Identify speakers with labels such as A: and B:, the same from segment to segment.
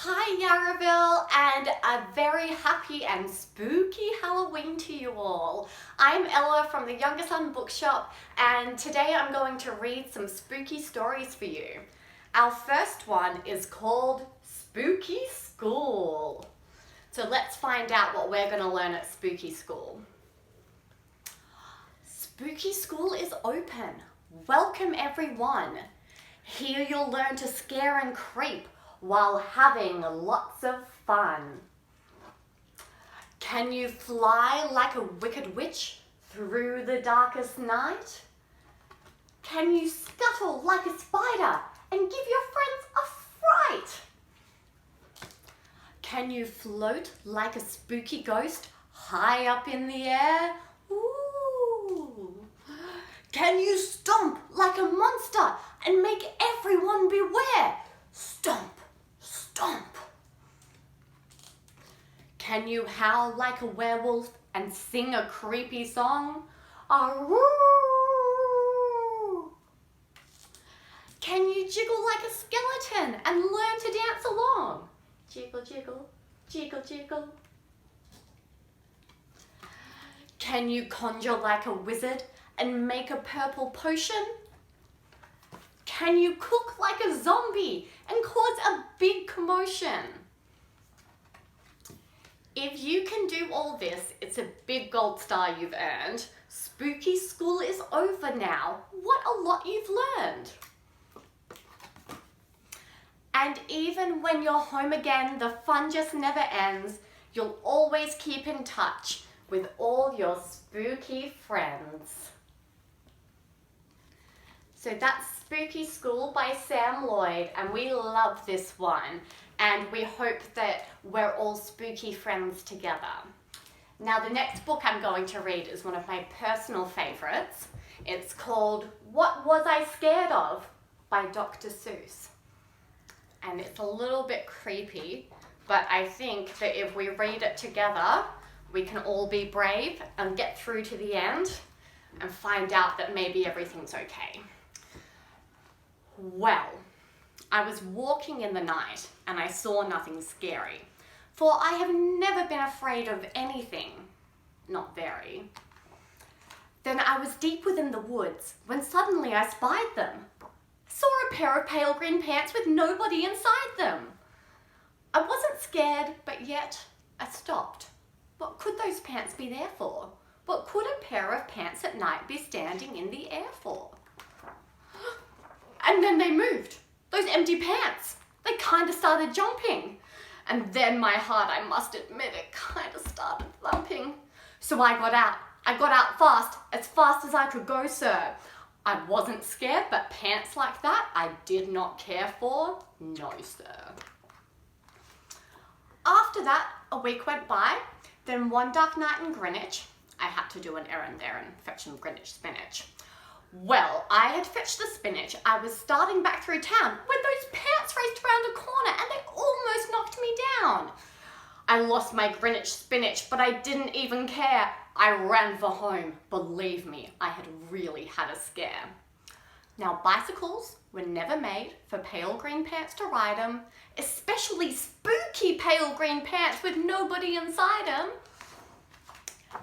A: Hi Yarraville, and a very happy and spooky Halloween to you all. I'm Ella from the Younger Son Bookshop, and today I'm going to read some spooky stories for you. Our first one is called Spooky School. So let's find out what we're going to learn at Spooky School. Spooky School is open. Welcome everyone. Here you'll learn to scare and creep while having lots of fun. Can you fly like a wicked witch through the darkest night? Can you scuttle like a spider and give your friends a fright? Can you float like a spooky ghost high up in the air? Ooh. Can you stomp like a monster and make everyone beware? Stomp. Stomp! Can you howl like a werewolf and sing a creepy song? Aroo! Can you jiggle like a skeleton and learn to dance along? Jiggle, jiggle, jiggle, jiggle. Can you conjure like a wizard and make a purple potion? Can you cook like a zombie and cause a big commotion? If you can do all this, it's a big gold star you've earned. Spooky School is over now. What a lot you've learned. And even when you're home again, the fun just never ends. You'll always keep in touch with all your spooky friends. So that's Spooky School by Sam Lloyd, and we love this one, and we hope that we're all spooky friends together. Now the next book I'm going to read is one of my personal favourites. It's called What Was I Scared Of? By Dr. Seuss. And it's a little bit creepy, but I think that if we read it together, we can all be brave and get through to the end and find out that maybe everything's okay. Well, I was walking in the night and I saw nothing scary, for I have never been afraid of anything, not very. Then I was deep within the woods when suddenly I spied them. I saw a pair of pale green pants with nobody inside them. I wasn't scared, but yet I stopped. What could those pants be there for? What could a pair of pants at night be standing in the air for? And then they moved. Those empty pants. They kind of started jumping. And then my heart, I must admit, it kind of started thumping. So I got out. I got out fast as I could go, sir. I wasn't scared, but pants like that I did not care for. No, sir. After that, a week went by. Then one dark night in Greenwich, I had to do an errand there and fetch some Greenwich spinach. Well, I had fetched the spinach. I was starting back through town when those pants raced around a corner and they almost knocked me down. I lost my Greenwich spinach, but I didn't even care. I ran for home. Believe me, I had really had a scare. Now, bicycles were never made for pale green pants to ride them, especially spooky pale green pants with nobody inside them.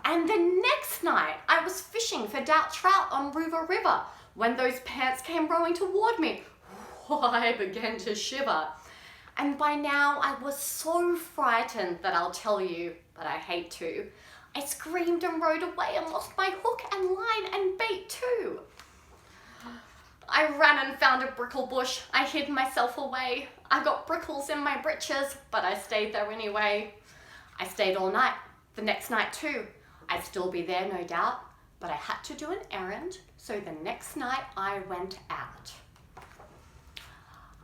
A: And the next night, I was fishing for doubt trout on Ruver River when those pants came rowing toward me. I began to shiver. And by now, I was so frightened that I'll tell you, but I hate to. I screamed and rowed away and lost my hook and line and bait too. I ran and found a brickle bush. I hid myself away. I got brickles in my britches, but I stayed there anyway. I stayed all night, the next night too. I'd still be there, no doubt, but I had to do an errand, so the next night I went out.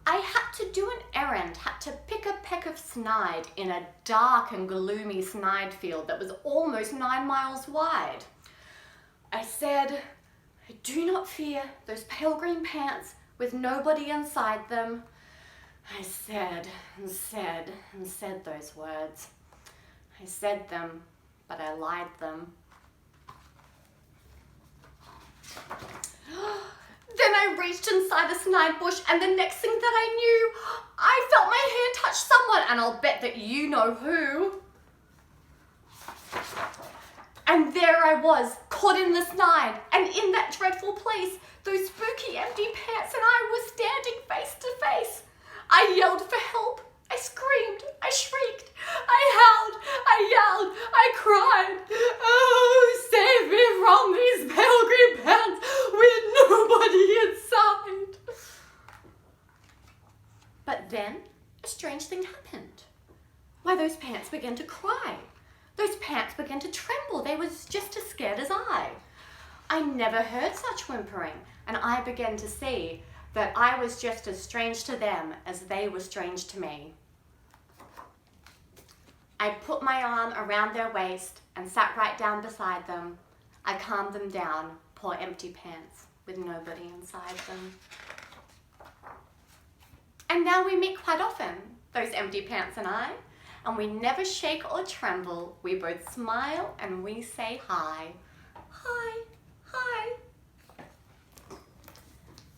A: I had to do an errand, had to pick a peck of snide in a dark and gloomy snide field that was almost 9 miles wide. I said, I do not fear those pale green pants with nobody inside them. I said and said and said those words. I said them, but I lied them. Then I reached inside the snide bush, and the next thing that I knew, I felt my hand touch someone, and I'll bet that you know who. And there I was, caught in the snide, and in that dreadful place, those spooky empty pants and I were standing face to face. I yelled for help. I screamed. I shrieked. I howled. I yelled. I cried. Oh, save me from these pale green pants with nobody inside. But then a strange thing happened. Why, those pants began to cry. Those pants began to tremble. They was just as scared as I. I never heard such whimpering, and I began to see that I was just as strange to them as they were strange to me. I put my arm around their waist and sat right down beside them. I calmed them down, poor empty pants with nobody inside them. And now we meet quite often, those empty pants and I, and we never shake or tremble. We both smile and we say hi. Hi, hi.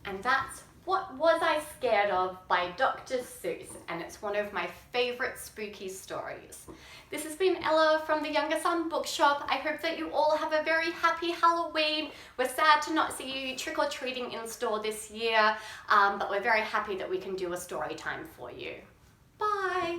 A: And that's What Was I Scared Of by Dr. Seuss, and it's one of my favorite spooky stories. This has been Ella from the Younger Son Bookshop. I hope that you all have a very happy Halloween. We're sad to not see you trick-or-treating in store this year, but we're very happy that we can do a story time for you. Bye!